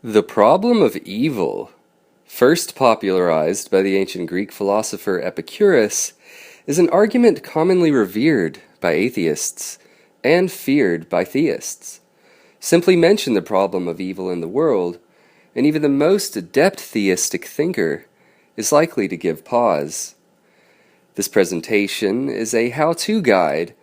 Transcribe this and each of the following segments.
The problem of evil, first popularized by the ancient Greek philosopher Epicurus, is an argument commonly revered by atheists and feared by theists. Simply mention the problem of evil in the world, and even the most adept theistic thinker is likely to give pause. This presentation is a how-to guide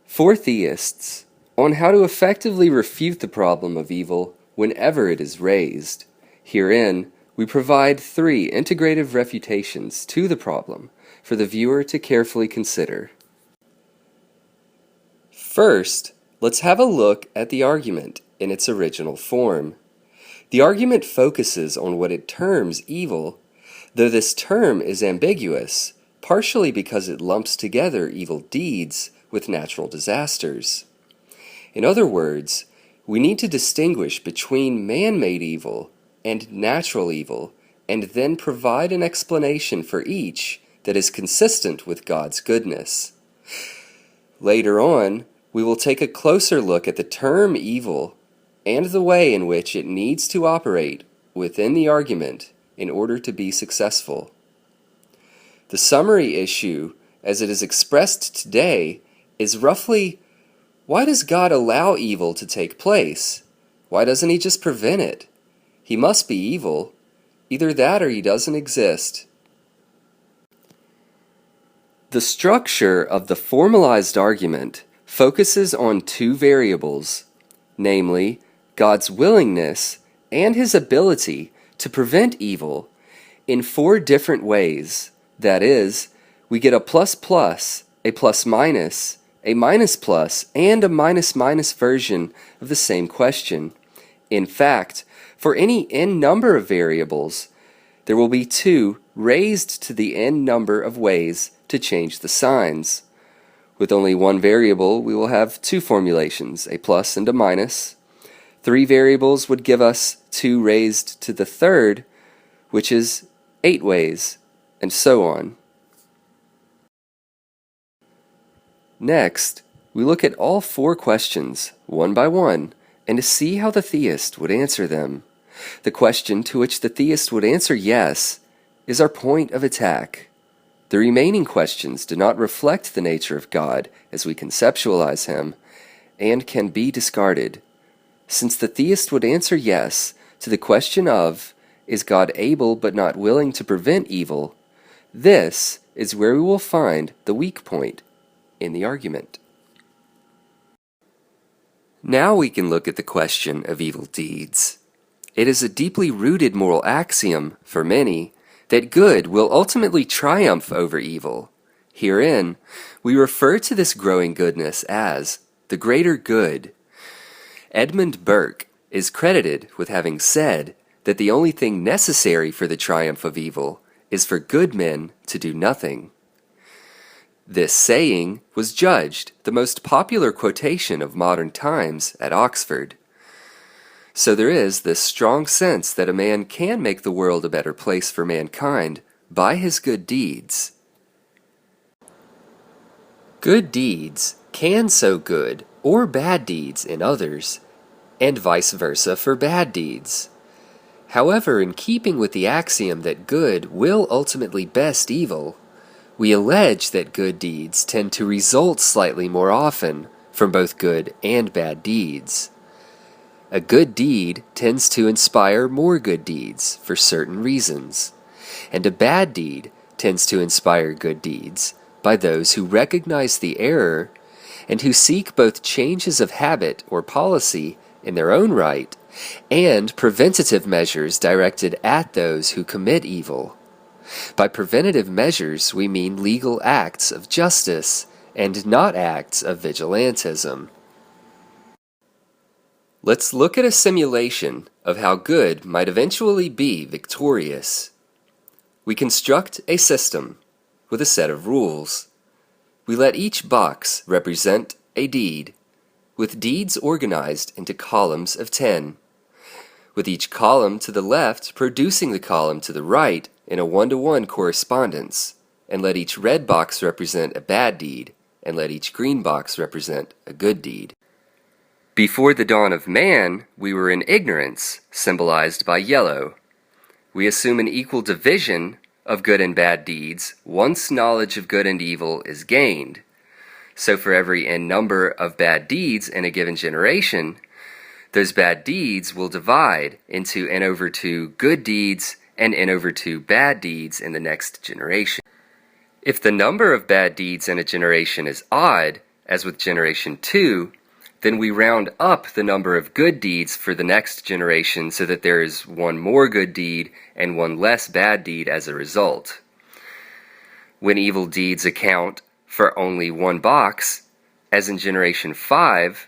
for theists on how to effectively refute the problem of evil whenever it is raised. Herein, we provide 3 integrative refutations to the problem for the viewer to carefully consider. First, let's have a look at the argument in its original form. The argument focuses on what it terms evil, though this term is ambiguous, partially because it lumps together evil deeds with natural disasters. In other words, we need to distinguish between man-made evil and natural evil, and then provide an explanation for each that is consistent with God's goodness. Later on, we will take a closer look at the term evil and the way in which it needs to operate within the argument in order to be successful. The summary issue, as it is expressed today, is roughly, why does God allow evil to take place? Why doesn't He just prevent it? He must be evil. Either that or He doesn't exist. The structure of the formalized argument focuses on 2 variables, namely, God's willingness and His ability to prevent evil in 4 different ways. That is, we get a plus plus, a plus minus, a minus plus, and a minus minus version of the same question. In fact, for any n number of variables, there will be 2 raised to the n number of ways to change the signs. With only 1 variable, we will have 2 formulations, a plus and a minus. 3 variables would give us 2 raised to the 3rd, which is 8 ways, and so on. Next, we look at all 4 questions, one by one, and to see how the theist would answer them. The question to which the theist would answer yes is our point of attack. The remaining questions do not reflect the nature of God as we conceptualize Him, and can be discarded. Since the theist would answer yes to the question of, is God able but not willing to prevent evil, this is where we will find the weak point in the argument. Now we can look at the question of evil deeds. It is a deeply rooted moral axiom for many that good will ultimately triumph over evil. Herein, we refer to this growing goodness as the greater good. Edmund Burke is credited with having said that the only thing necessary for the triumph of evil is for good men to do nothing. This saying was judged the most popular quotation of modern times at Oxford. So there is this strong sense that a man can make the world a better place for mankind by his good deeds. Good deeds can sow good or bad deeds in others, and vice versa for bad deeds. However, in keeping with the axiom that good will ultimately best evil, we allege that good deeds tend to result slightly more often from both good and bad deeds. A good deed tends to inspire more good deeds for certain reasons, and a bad deed tends to inspire good deeds by those who recognize the error and who seek both changes of habit or policy in their own right and preventative measures directed at those who commit evil. By preventative measures, we mean legal acts of justice and not acts of vigilantism. Let's look at a simulation of how good might eventually be victorious. We construct a system with a set of rules. We let each box represent a deed, with deeds organized into columns of 10, with each column to the left producing the column to the right in a 1-to-1 correspondence, and let each red box represent a bad deed, and let each green box represent a good deed. Before the dawn of man, we were in ignorance, symbolized by yellow. We assume an equal division of good and bad deeds once knowledge of good and evil is gained. So for every n number of bad deeds in a given generation, those bad deeds will divide into n over 2 good deeds and n over 2 bad deeds in the next generation. If the number of bad deeds in a generation is odd, as with generation 2, then we round up the number of good deeds for the next generation so that there is one more good deed and one less bad deed as a result. When evil deeds account for only one box, as in generation 5,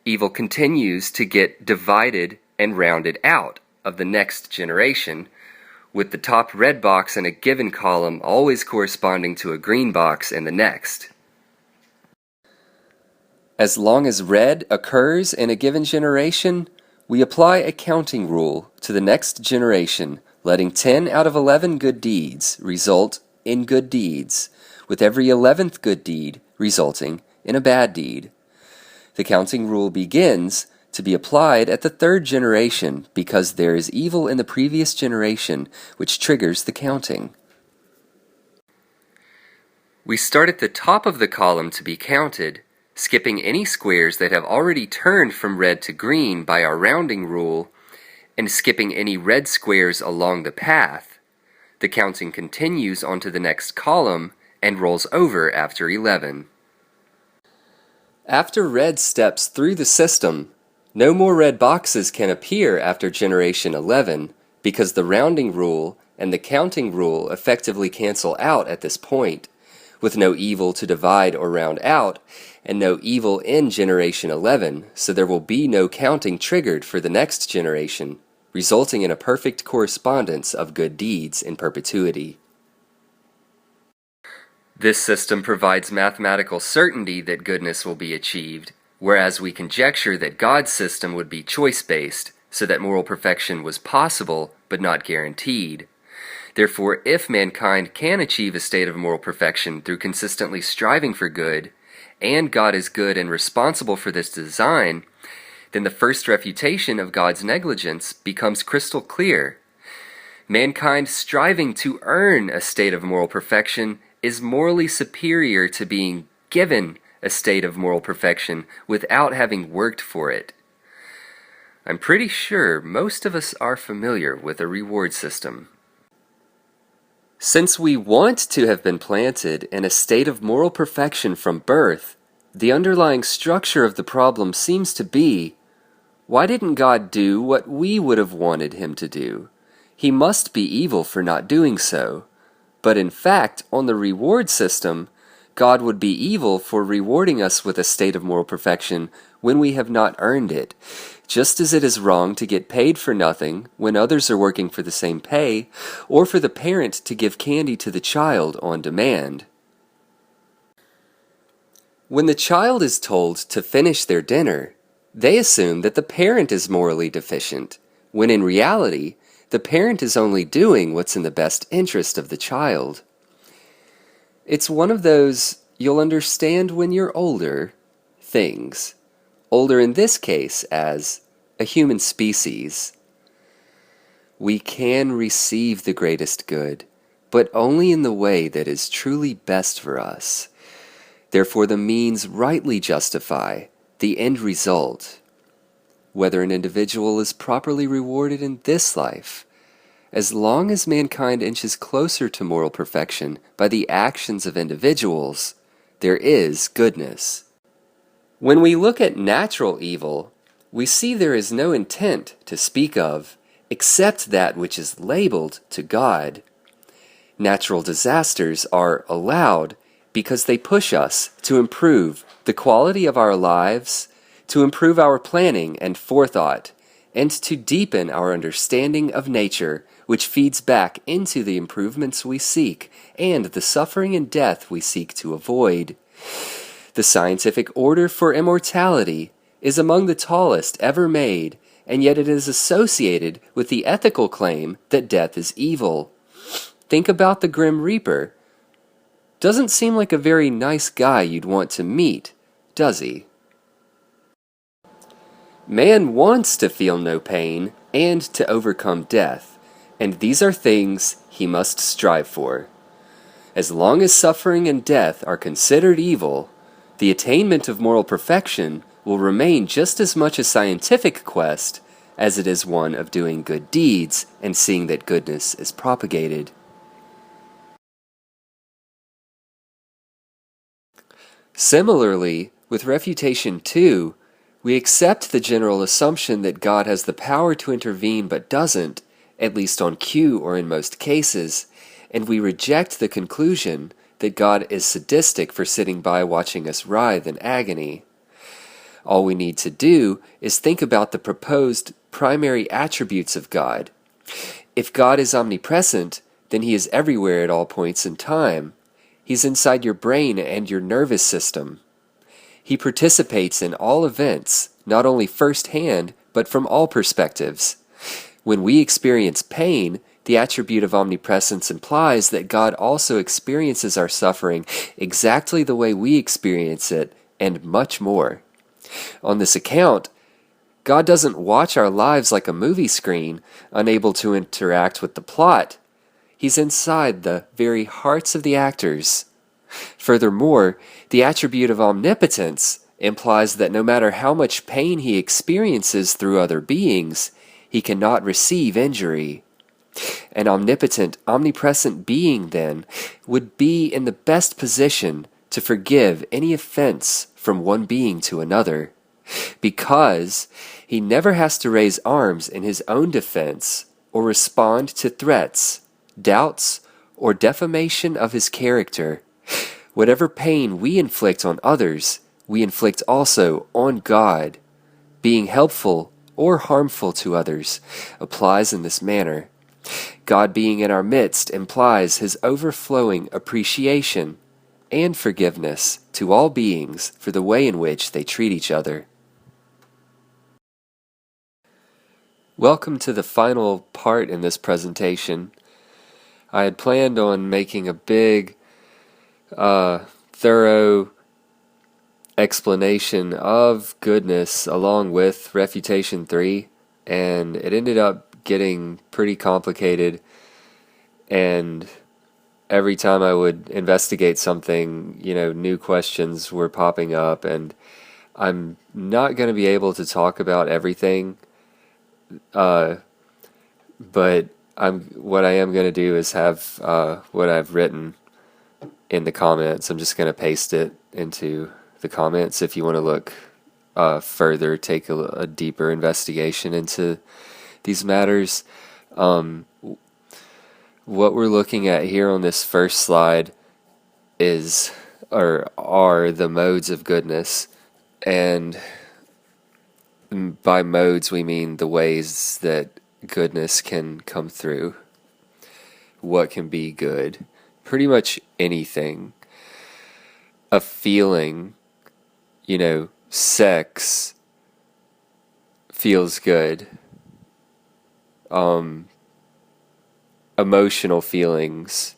evil continues to get divided and rounded out of the next generation, with the top red box in a given column always corresponding to a green box in the next. As long as red occurs in a given generation, we apply a counting rule to the next generation, letting 10 out of 11 good deeds result in good deeds, with every 11th good deed resulting in a bad deed. The counting rule begins to be applied at the third generation because there is evil in the previous generation, which triggers the counting. We start at the top of the column to be counted, skipping any squares that have already turned from red to green by our rounding rule, and skipping any red squares along the path. The counting continues onto the next column and rolls over after 11. After red steps through the system, no more red boxes can appear after generation 11 because the rounding rule and the counting rule effectively cancel out at this point, with no evil to divide or round out, and no evil in generation 11, so there will be no counting triggered for the next generation, resulting in a perfect correspondence of good deeds in perpetuity. This system provides mathematical certainty that goodness will be achieved, whereas we conjecture that God's system would be choice-based, so that moral perfection was possible but not guaranteed. Therefore, if mankind can achieve a state of moral perfection through consistently striving for good, and God is good and responsible for this design, then the first refutation of God's negligence becomes crystal clear. Mankind striving to earn a state of moral perfection is morally superior to being given a state of moral perfection without having worked for it. I'm pretty sure most of us are familiar with a reward system. Since we want to have been planted in a state of moral perfection from birth, the underlying structure of the problem seems to be, why didn't God do what we would have wanted him to do? He must be evil for not doing so. But in fact, on the reward system, God would be evil for rewarding us with a state of moral perfection when we have not earned it, just as it is wrong to get paid for nothing when others are working for the same pay, or for the parent to give candy to the child on demand. When the child is told to finish their dinner, they assume that the parent is morally deficient, when in reality, the parent is only doing what's in the best interest of the child. It's one of those you'll understand when you're older things. Older in this case as a human species. We can receive the greatest good, but only in the way that is truly best for us. Therefore the means rightly justify the end result. Whether an individual is properly rewarded in this life, as long as mankind inches closer to moral perfection by the actions of individuals, there is goodness. When we look at natural evil, we see there is no intent to speak of except that which is labeled to God. Natural disasters are allowed because they push us to improve the quality of our lives, to improve our planning and forethought, and to deepen our understanding of nature, which feeds back into the improvements we seek and the suffering and death we seek to avoid. The scientific order for immortality is among the tallest ever made, and yet it is associated with the ethical claim that death is evil. Think about the Grim Reaper. Doesn't seem like a very nice guy you'd want to meet, does he? Man wants to feel no pain and to overcome death, and these are things he must strive for. As long as suffering and death are considered evil, the attainment of moral perfection will remain just as much a scientific quest as it is one of doing good deeds and seeing that goodness is propagated. Similarly, with Refutation 2, we accept the general assumption that God has the power to intervene but doesn't, at least on cue or in most cases, and we reject the conclusion that God is sadistic for sitting by watching us writhe in agony. All we need to do is think about the proposed primary attributes of God. If God is omnipresent, then he is everywhere at all points in time. He's inside your brain and your nervous system. He participates in all events, not only firsthand, but from all perspectives. When we experience pain, the attribute of omnipresence implies that God also experiences our suffering exactly the way we experience it, and much more. On this account, God doesn't watch our lives like a movie screen, unable to interact with the plot. He's inside the very hearts of the actors. Furthermore, the attribute of omnipotence implies that no matter how much pain he experiences through other beings, he cannot receive injury. An omnipotent, omnipresent being, then, would be in the best position to forgive any offense from one being to another, because he never has to raise arms in his own defense or respond to threats, doubts, or defamation of his character. Whatever pain we inflict on others, we inflict also on God. Being helpful or harmful to others applies in this manner. God being in our midst implies his overflowing appreciation and forgiveness to all beings for the way in which they treat each other. Welcome to the final part in this presentation. I had planned on making a big, thorough explanation of goodness along with Refutation 3, and it ended up getting pretty complicated, and every time I would investigate something, new questions were popping up, and I'm not going to be able to talk about everything, but what I am going to do is have what I've written in the comments. I'm just going to paste it into the comments if you want to look further, take a deeper investigation into these matters. What we're looking at here on this first slide are the modes of goodness, and by modes we mean the ways that goodness can come through. What can be good? Pretty much anything. A feeling, sex feels good. Emotional feelings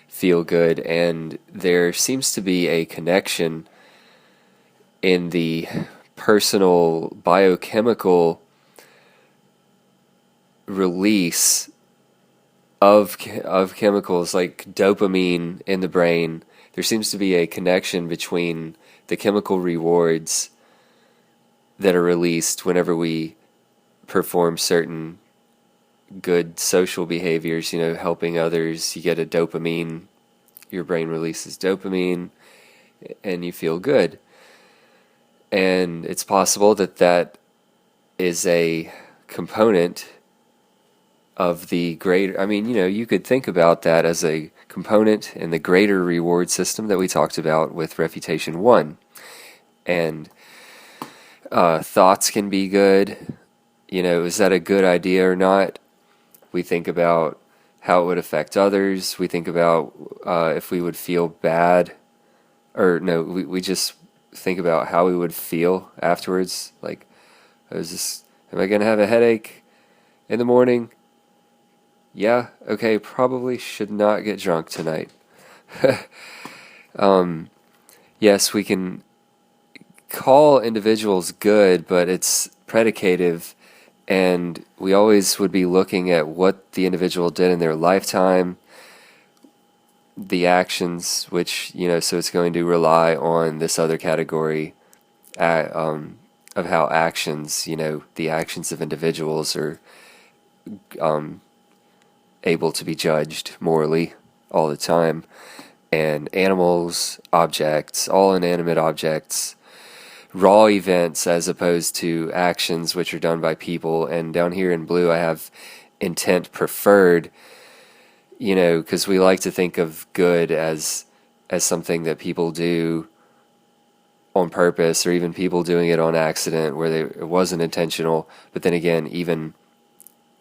feel good, and there seems to be a connection in the personal biochemical release of chemicals like dopamine in the brain. There seems to be a connection between the chemical rewards that are released whenever we perform certain good social behaviors, helping others. You get a dopamine, your brain releases dopamine, and you feel good. And it's possible that is a component of the greater, you could think about that as a component in the greater reward system that we talked about with Refutation 1. And thoughts can be good. Is that a good idea or not? We think about how it would affect others. We think about if we would feel bad. Or no, we just think about how we would feel afterwards. Like, am I going to have a headache in the morning? Yeah, okay, probably should not get drunk tonight. Yes, we can call individuals good, but it's predicative, and we always would be looking at what the individual did in their lifetime, the actions, which, so it's going to rely on this other category of how actions, the actions of individuals are able to be judged morally all the time. And animals, objects, all inanimate objects, raw events as opposed to actions which are done by people. And down here in blue I have intent preferred, because we like to think of good as something that people do on purpose, or even people doing it on accident where it wasn't intentional. But then again, even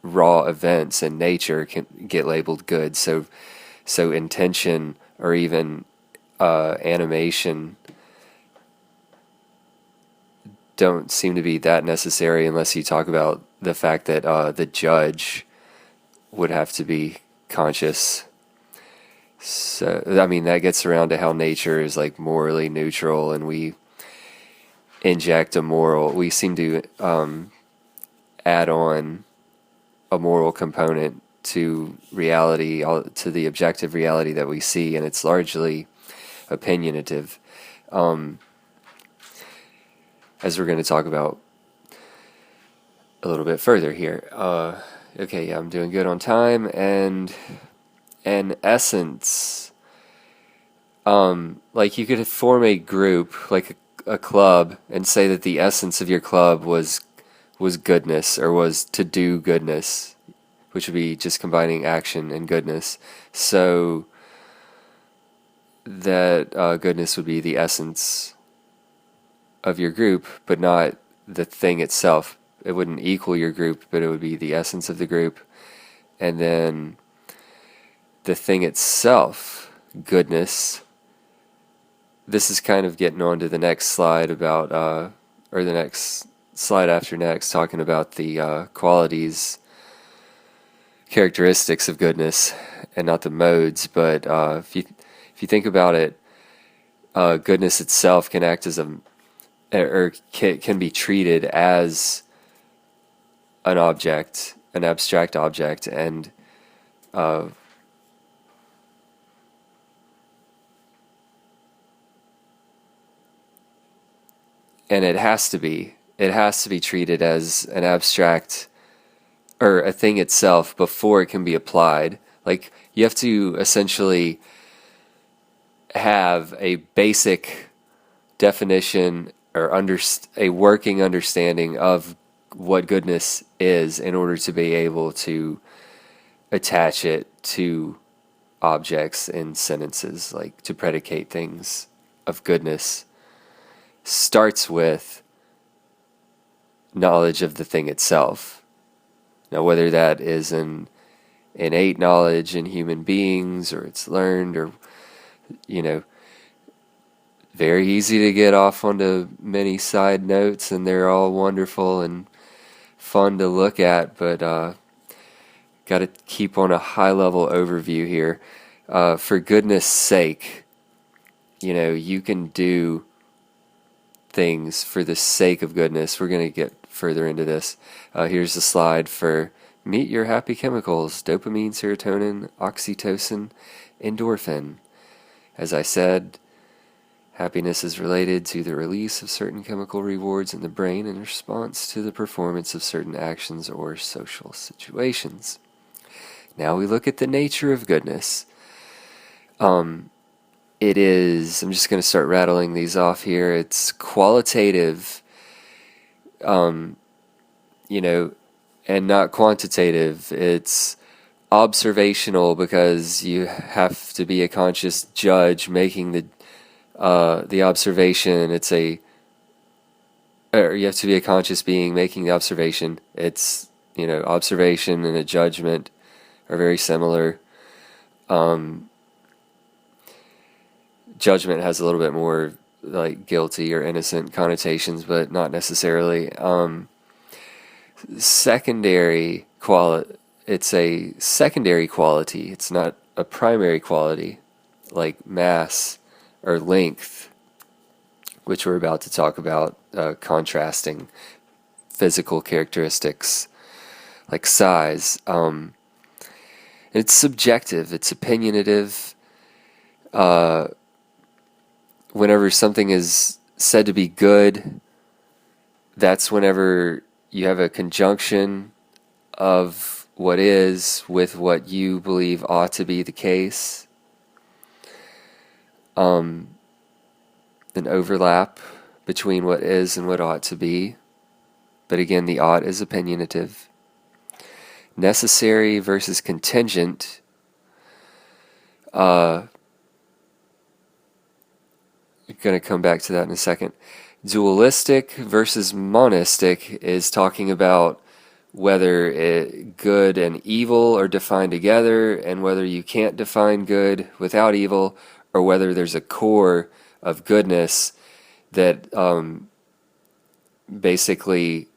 raw events in nature can get labeled good. So intention or even animation don't seem to be that necessary unless you talk about the fact that the judge would have to be conscious. So, I mean, that gets around to how nature is like morally neutral, and we inject a moral. We seem to add on a moral component to reality, to the objective reality that we see, and it's largely opinionative, as we're going to talk about a little bit further here. Okay, yeah, I'm doing good on time. And an essence, like you could form a group, like a club, and say that the essence of your club was goodness, or was to do goodness, which would be just combining action and goodness. So that goodness would be the essence of your group, but not the thing itself. It wouldn't equal your group, but it would be the essence of the group. And then the thing itself, goodness. This is kind of getting on to the next slide about, or the next slide after next, talking about the qualities, characteristics of goodness, and not the modes. But if you think about it, goodness itself can act as can be treated as an object, an abstract object, and it has to be treated as an abstract, or a thing itself, before it can be applied. Like, you have to essentially have a basic definition, or a working understanding of what goodness is, in order to be able to attach it to objects in sentences, like to predicate things of goodness. Starts with knowledge of the thing itself. Now, whether that is an innate knowledge in human beings, or it's learned, or, very easy to get off onto many side notes, and they're all wonderful and fun to look at, but got to keep on a high-level overview here. For goodness sake, you can do things for the sake of goodness. We're going to get further into this. Here's the slide for meet your happy chemicals: dopamine, serotonin, oxytocin, endorphin. As I said, happiness is related to the release of certain chemical rewards in the brain in response to the performance of certain actions or social situations. Now we look at the nature of goodness. It is, I'm just going to start rattling these off here. It's qualitative, and not quantitative. It's observational, because you have to be a conscious judge making the observation. Or you have to be a conscious being making the observation. It's, observation and a judgment are very similar. Judgment has a little bit more like guilty or innocent connotations, but not necessarily. Secondary quality. It's a secondary quality. It's not a primary quality, like mass or length which we're about to talk about, contrasting physical characteristics like size. It's subjective, it's opinionative. Whenever something is said to be good, that's whenever you have a conjunction of what is with what you believe ought to be the case. An overlap between what is and what ought to be. But again, the ought is opinionative. Necessary versus contingent. I'm going to come back to that in a second. Dualistic versus monistic is talking about whether good and evil are defined together, and whether you can't define good without evil, or whether there's a core of goodness that basically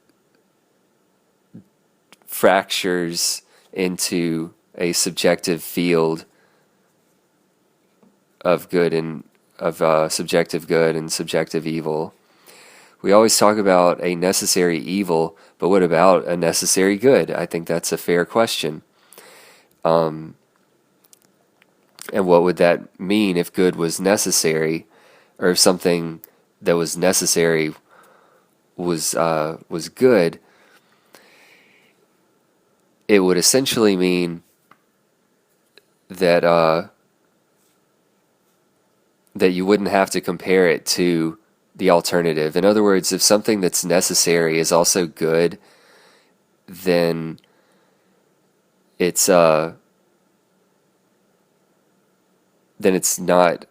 fractures into a subjective field of good and of subjective good and subjective evil. We always talk about a necessary evil, but what about a necessary good? I think that's a fair question. And what would that mean if good was necessary, or if something that was necessary was good? It would essentially mean that that you wouldn't have to compare it to the alternative. In other words, if something that's necessary is also good, then it's not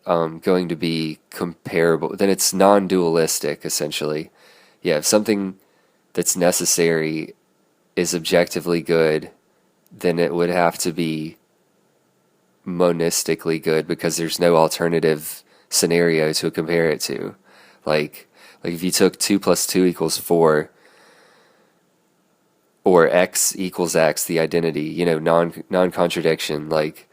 going to be comparable. Then it's non-dualistic, essentially. Yeah, if something that's necessary is objectively good, then it would have to be monistically good, because there's no alternative scenario to compare it to. Like if you took 2 plus 2 equals 4, or x equals x, the identity, non-contradiction, like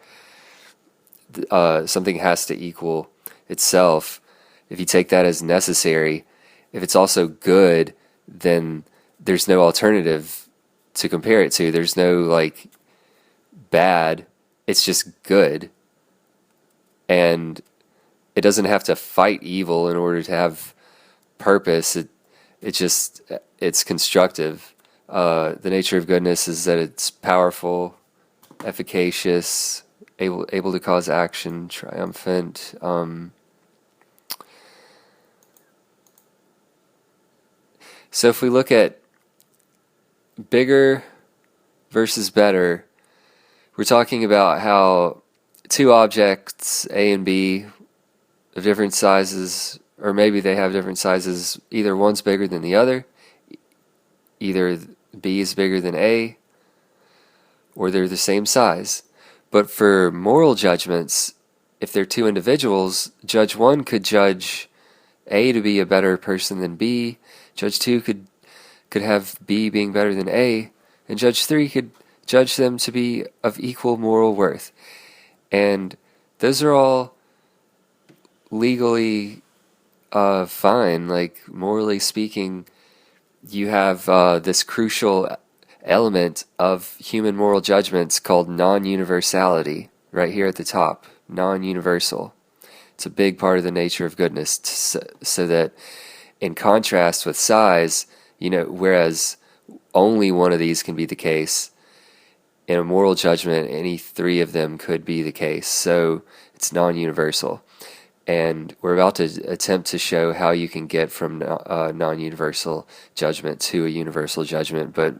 something has to equal itself. If you take that as necessary, if it's also good, then there's no alternative to compare it to. There's no bad, it's just good. And it doesn't have to fight evil in order to have purpose. It's constructive. The nature of goodness is that it's powerful, efficacious, able to cause action, triumphant. So if we look at bigger versus better, we're talking about how two objects, A and B, of different sizes, or maybe they have different sizes, either one's bigger than the other, either B is bigger than A, or they're the same size. But for moral judgments, if they're two individuals, Judge 1 could judge A to be a better person than B, Judge 2 could have B being better than A, and Judge 3 could judge them to be of equal moral worth. And those are all legally fine. Morally speaking, you have this crucial element of human moral judgments called non-universality, right here at the top. Non-universal. It's a big part of the nature of goodness, so that in contrast with size, whereas only one of these can be the case, in a moral judgment, any three of them could be the case. So it's non-universal. And we're about to attempt to show how you can get from non-universal judgment to a universal judgment. But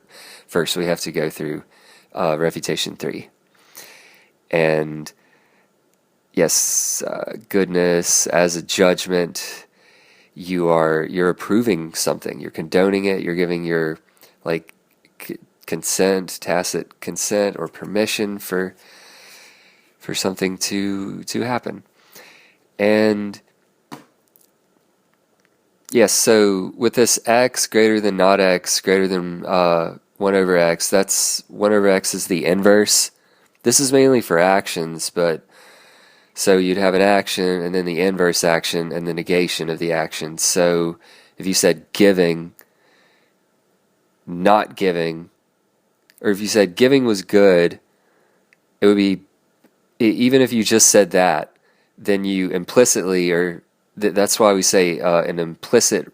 first we have to go through Refutation 3. And yes, goodness as a judgment, you're approving something, you're condoning it, you're giving your consent, tacit consent or permission for something to happen. And yes, so with this x greater than not x greater than 1 over x, that's 1 over x is the inverse. This is mainly for actions, but So you'd have an action and then the inverse action and the negation of the action. So if you said giving, not giving, or if you said giving was good, it would be, even if you just said that, then you implicitly, or that's why we say an implicitly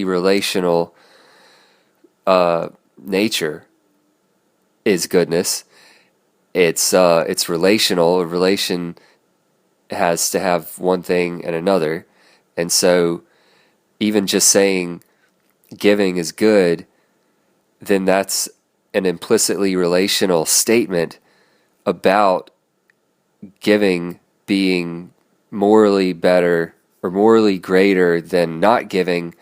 relational nature is goodness. It's relational. A relation has to have one thing and another, and so even just saying giving is good, then that's an implicitly relational statement about giving being morally better or morally greater than not giving,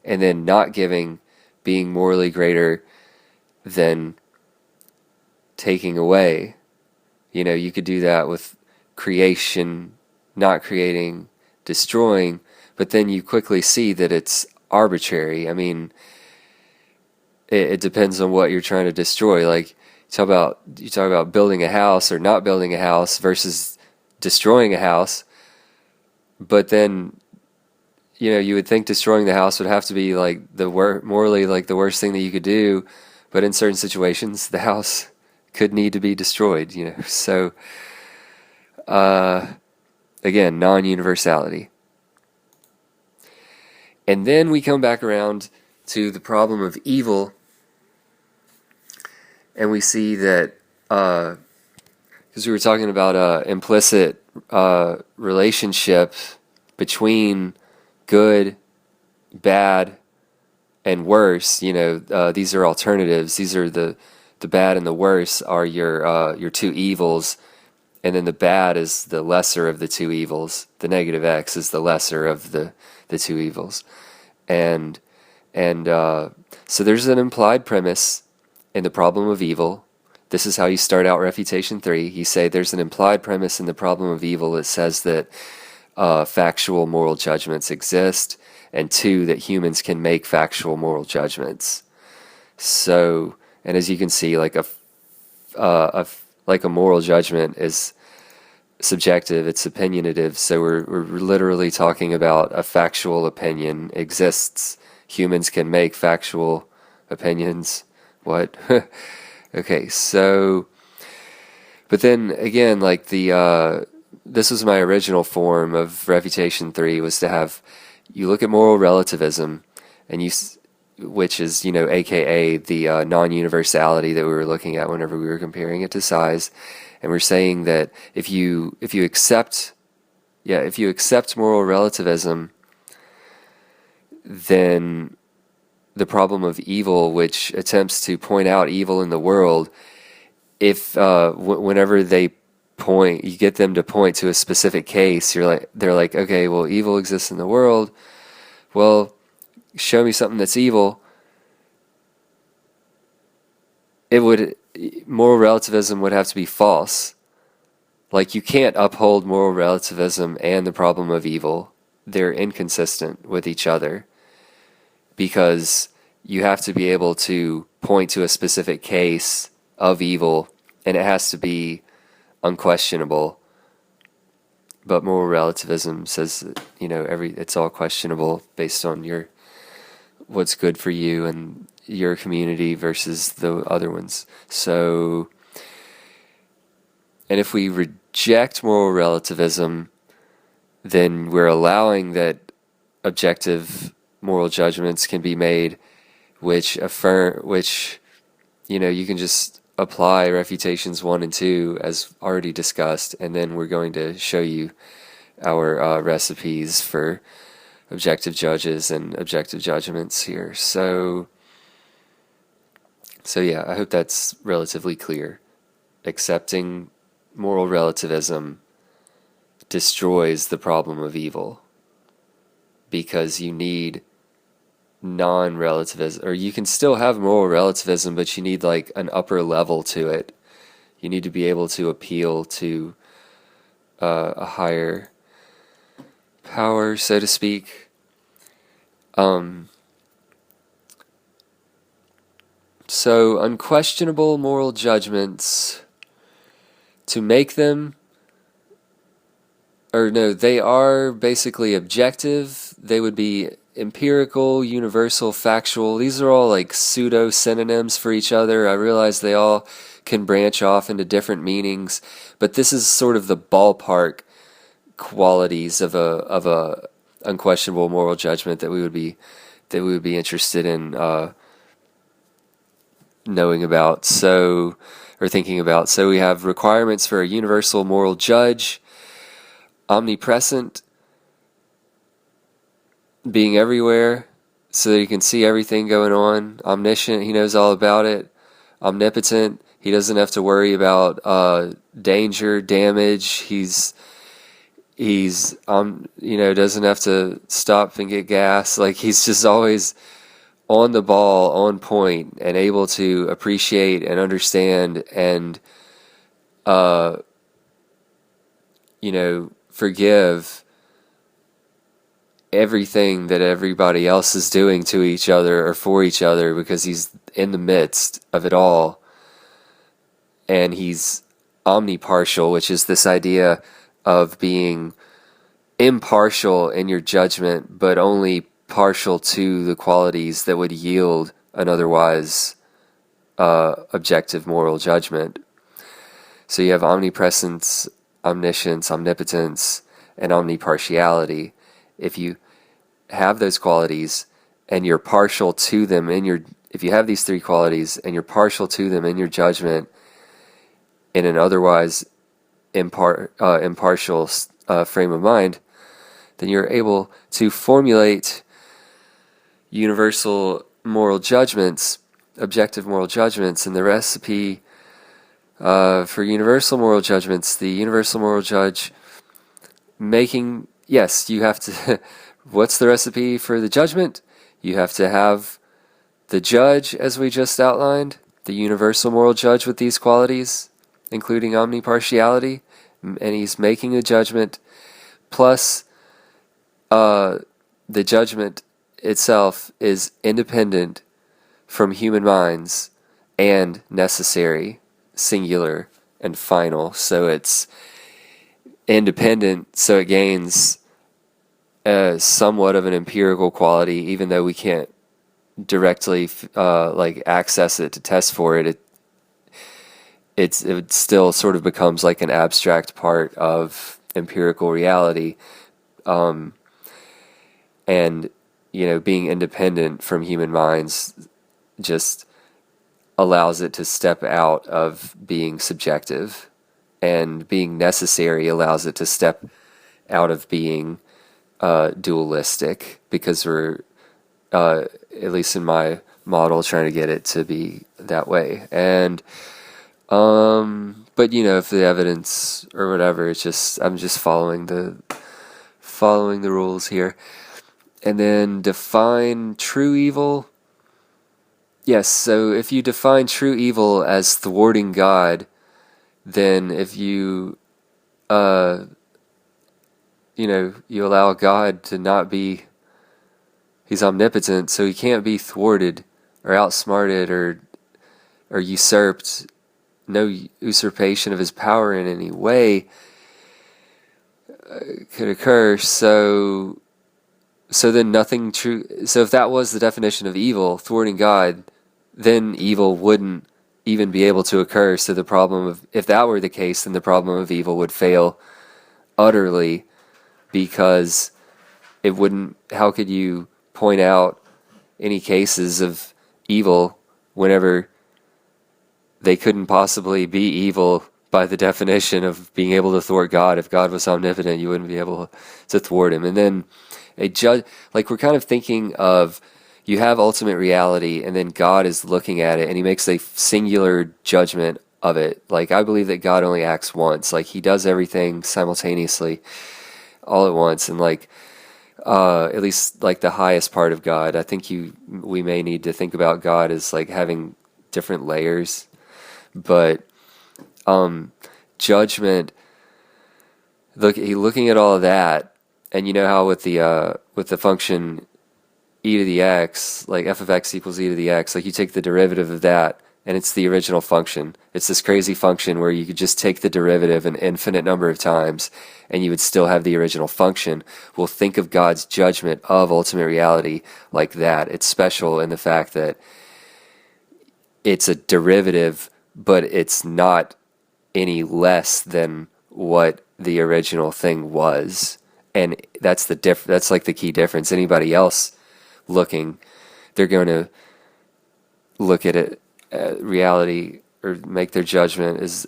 and then not giving being morally greater than taking away. You could do that with creation, not creating, destroying, but then you quickly see that it's arbitrary. I mean, it depends on what you're trying to destroy. Like you talk about building a house or not building a house versus destroying a house, but then you would think destroying the house would have to be like morally like the worst thing that you could do, but in certain situations the house could need to be destroyed. So again, non-universality. And then we come back around to the problem of evil, and we see that because we were talking about implicit relationship between good, bad, and worse. These are alternatives. These are the bad and the worse are your two evils, and then the bad is the lesser of the two evils. The negative x is the lesser of the two evils, and so there's an implied premise in the problem of evil. This is how you start out Refutation 3. You say there's an implied premise in the problem of evil that says that factual moral judgments exist, and 2, that humans can make factual moral judgments. So, and as you can see, like a moral judgment is subjective, it's opinionative, so we're literally talking about a factual opinion exists. Humans can make factual opinions. What? Okay, so, but then again, like this was my original form of Refutation 3, was to have, you look at moral relativism, and which is, aka the non-universality that we were looking at whenever we were comparing it to size, and we're saying that if you accept moral relativism, then the problem of evil, which attempts to point out evil in the world, if whenever you get them to point to a specific case, they're like, okay, well, evil exists in the world. Well, show me something that's evil. Moral relativism would have to be false. Like, you can't uphold moral relativism and the problem of evil. They're inconsistent with each other, because you have to be able to point to a specific case of evil, and it has to be unquestionable. But moral relativism says that, it's all questionable based on what's good for you and your community versus the other ones. So, and if we reject moral relativism, then we're allowing that objective moral judgments can be made, which you can just apply Refutations 1 and 2 as already discussed, and then we're going to show you our recipes for objective judges and objective judgments here. So yeah, I hope that's relatively clear. Accepting moral relativism destroys the problem of evil, because you need non-relativism, or you can still have moral relativism, but you need like an upper level to it. You need to be able to appeal to a higher power, so to speak. So unquestionable moral judgments to make them, or no, they are basically objective. They would be empirical, universal, factual. These are all like pseudo synonyms for each other. I realize they all can branch off into different meanings, but this is sort of the ballpark qualities of a unquestionable moral judgment that we would be interested in knowing about, or thinking about. So we have requirements for a universal moral judge: omnipresent, being everywhere so that he can see everything going on; omniscient, he knows all about it; omnipotent, he doesn't have to worry about danger, damage. He's doesn't have to stop and get gas. Like, he's just always on the ball, on point, and able to appreciate and understand and forgive everything that everybody else is doing to each other or for each other, because he's in the midst of it all. And he's omnipartial, which is this idea of being impartial in your judgment, but only partial to the qualities that would yield an otherwise objective moral judgment. So you have omnipresence, omniscience, omnipotence, and omnipartiality. If you have those qualities and you're partial to them if you have these three qualities and you're partial to them in your judgment in an otherwise impartial frame of mind, then you're able to formulate universal moral judgments, objective moral judgments. And the recipe for universal moral judgments, the universal moral judge you have to, what's the recipe for the judgment? You have to have the judge, as we just outlined, the universal moral judge with these qualities, including omnipartiality, and he's making a judgment, plus the judgment itself is independent from human minds and necessary, singular, and final. So it's independent, so it gains somewhat of an empirical quality, even though we can't directly access it to test for it. It still sort of becomes like an abstract part of empirical reality. And being independent from human minds just allows it to step out of being subjective, and being necessary allows it to step out of being dualistic, because we're, at least in my model, trying to get it to be that way. And but if the evidence or whatever, I'm just following the rules here. And then define true evil. Yes, so if you define true evil as thwarting God, then if you you allow God to not be, he's omnipotent, so he can't be thwarted or outsmarted or usurped. No usurpation of his power in any way could occur. So then nothing true. So if that was the definition of evil, thwarting God, then evil wouldn't even be able to occur. So the problem of, if that were the case, then the problem of evil would fail utterly, because it wouldn't. How could you point out any cases of evil whenever they couldn't possibly be evil by the definition of being able to thwart God? If God was omnipotent, you wouldn't be able to thwart him. And then a judge, like, we're kind of thinking of, you have ultimate reality, and then God is looking at it, and he makes a singular judgment of it. Like, I believe that God only acts once. Like, he does everything simultaneously, all at once. And at least like the highest part of God, I think we may need to think about God as like having different layers. But judgment, looking at all of that, and you know how with the function e to the x, like f of x equals e to the x, like you take the derivative of that, and it's the original function. It's this crazy function where you could just take the derivative an infinite number of times and you would still have the original function. Well, think of God's judgment of ultimate reality like that. It's special in the fact that it's a derivative, but it's not any less than what the original thing was. And that's that's like the key difference. Anybody else looking, they're going to look at it, reality, or make their judgment: is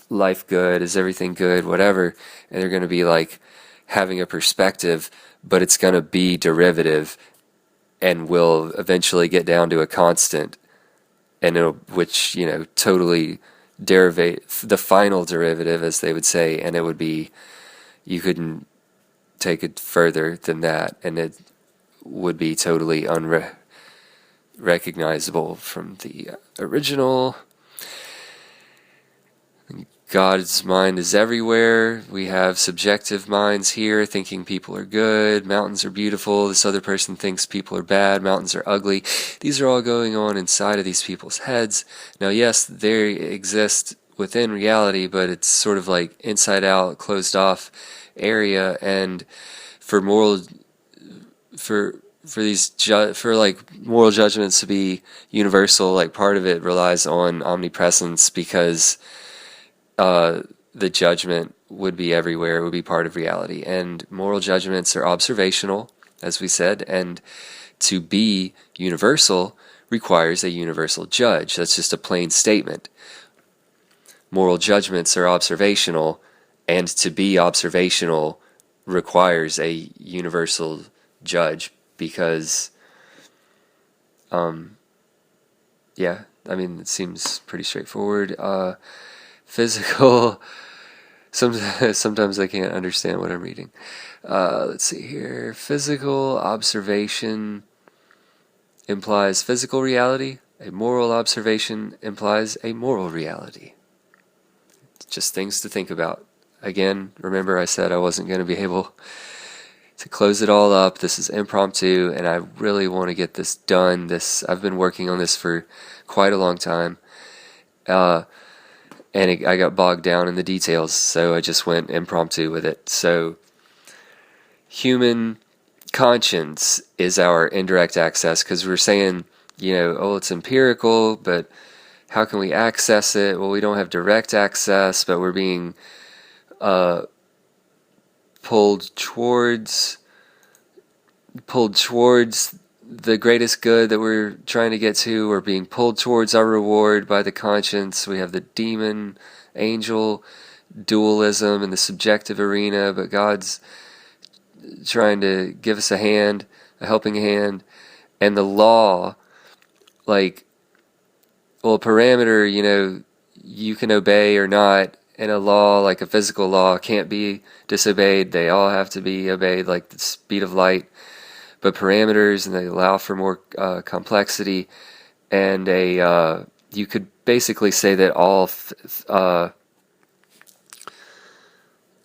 life good, is everything good, whatever, and they're going to be like having a perspective, but it's going to be derivative and will eventually get down to a constant, and which, totally derivate the final derivative, as they would say, and it would be, you couldn't take it further than that, and it would be totally unrecognizable from the original. God's mind is everywhere. We have subjective minds here, thinking people are good, mountains are beautiful. This other person thinks people are bad, mountains are ugly. These are all going on inside of these people's heads. Now, yes, they exist within reality, but it's sort of like inside out, closed off area. And for moral judgments to be universal, like, part of it relies on omnipresence, because the judgment would be everywhere. It would be part of reality. And moral judgments are observational, as we said, and to be universal requires a universal judge. That's just a plain statement. Moral judgments are observational, and to be observational requires a universal judge, because it seems pretty straightforward. Physical, sometimes I can't understand what I'm reading. Let's see here. Physical observation implies physical reality. A moral observation implies a moral reality. Just things to think about. Again, remember I said I wasn't going to be able to close it all up. This is impromptu, and I really want to get this done. I've been working on this for quite a long time. And I got bogged down in the details, so I just went impromptu with it. So, human conscience is our indirect access, because we're saying, it's empirical, but how can we access it? Well, we don't have direct access, but we're being pulled towards the greatest good that we're trying to get to. We're being pulled towards our reward by the conscience. We have the demon angel dualism in the subjective arena, but God's trying to give us a helping hand. And the law, a parameter, you can obey or not. And a law, like a physical law, can't be disobeyed. They all have to be obeyed, like the speed of light. But parameters, and they allow for more complexity, and you could basically say that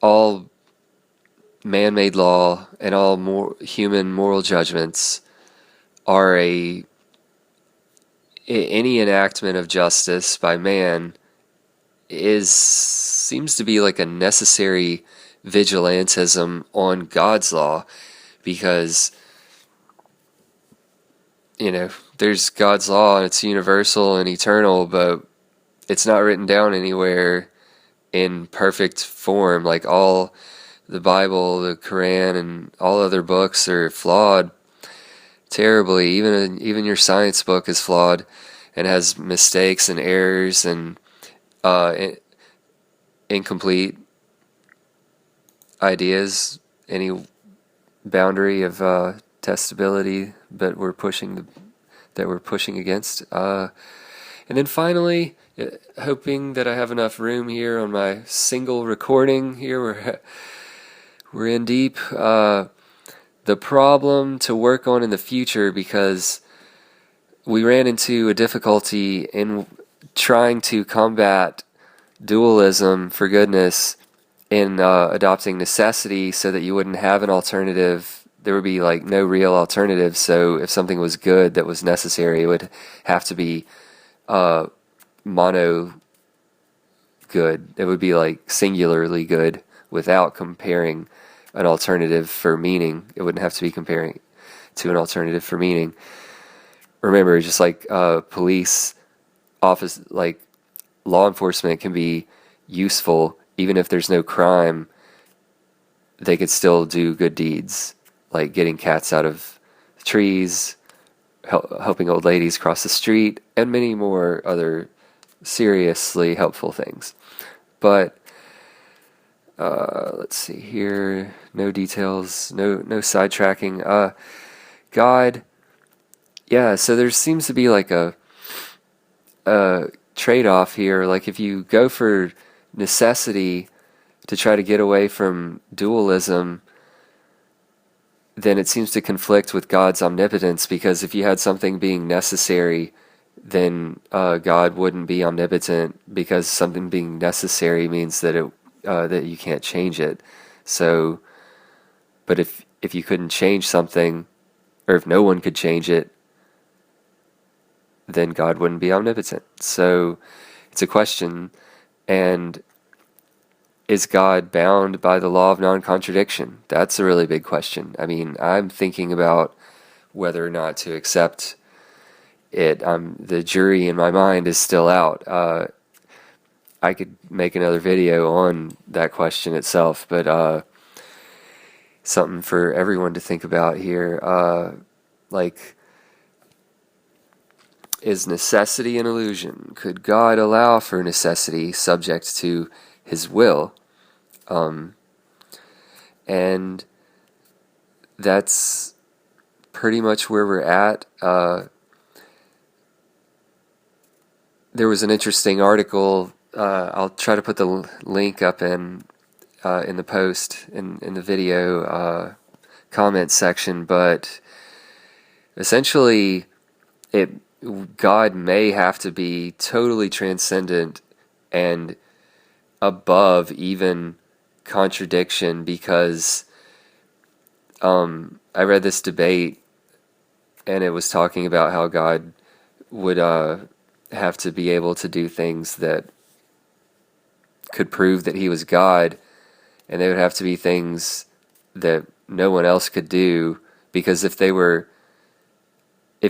all man-made law and all human moral judgments are any enactment of justice by man seems to be like a necessary vigilantism on God's law, because there's God's law and it's universal and eternal, but it's not written down anywhere in perfect form. Like, all the Bible, the Quran, and all other books are flawed terribly. Even your science book is flawed and has mistakes and errors and incomplete ideas, any boundary of testability that we're pushing against. And then finally, hoping that I have enough room here on my single recording here, we're in deep. The problem to work on in the future, because we ran into a difficulty in trying to combat dualism, for goodness, in adopting necessity, so that you wouldn't have an alternative. There would be no real alternative. So if something was good that was necessary, it would have to be mono good. It would be like singularly good without comparing an alternative for meaning. It wouldn't have to be comparing to an alternative for meaning. Remember, just like police office, like law enforcement can be useful even if there's no crime. They could still do good deeds, like getting cats out of trees, helping old ladies cross the street, and many more other seriously helpful things. But let's see here. No details. No sidetracking. God. Yeah. So there seems to be like a trade-off here. Like if you go for necessity to try to get away from dualism, then it seems to conflict with God's omnipotence, because if you had something being necessary, then God wouldn't be omnipotent, because something being necessary means that that you can't change it. So, but if you couldn't change something, or if no one could change it, then God wouldn't be omnipotent. So it's a question. And is God bound by the law of non-contradiction? That's a really big question. I mean, I'm thinking about whether or not to accept it. The jury in my mind is still out. I could make another video on that question itself, but something for everyone to think about here. Like, is necessity an illusion? Could God allow for necessity subject to his will? And that's pretty much where we're at. There was an interesting article. I'll try to put the link up in the post, in the video comment section, but essentially God may have to be totally transcendent and above even contradiction, because I read this debate and it was talking about how God would have to be able to do things that could prove that he was God, and they would have to be things that no one else could do, because if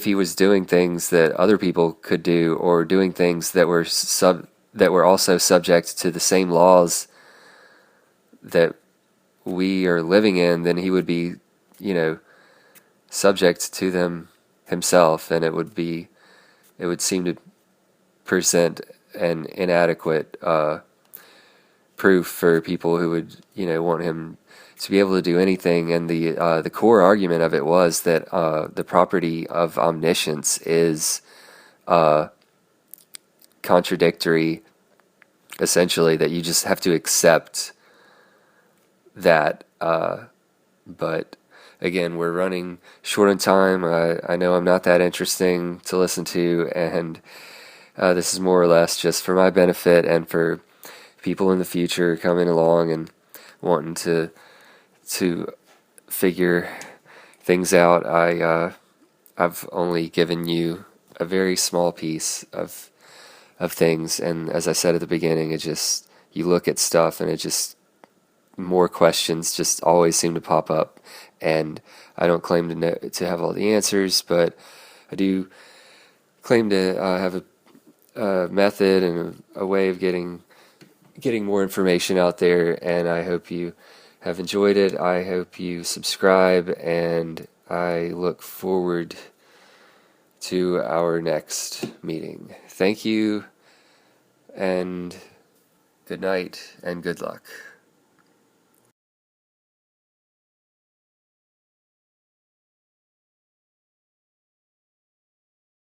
he was doing things that other people could do, or doing things that were also subject to the same laws that we are living in, then he would be, subject to them himself, and it would seem to present an inadequate proof for people who would, want him to be able to do anything. And the core argument of it was that the property of omniscience is contradictory, essentially, that you just have to accept that. But again, we're running short on time. I know I'm not that interesting to listen to, and this is more or less just for my benefit and for people in the future coming along and wanting to figure things out. I've only given you a very small piece of things, and as I said at the beginning, you look at stuff and more questions just always seem to pop up, and I don't claim to have all the answers, but I do claim to have a method and a way of getting more information out there, and I hope you have enjoyed it. I hope you subscribe, and I look forward to our next meeting. Thank you, and good night, and good luck.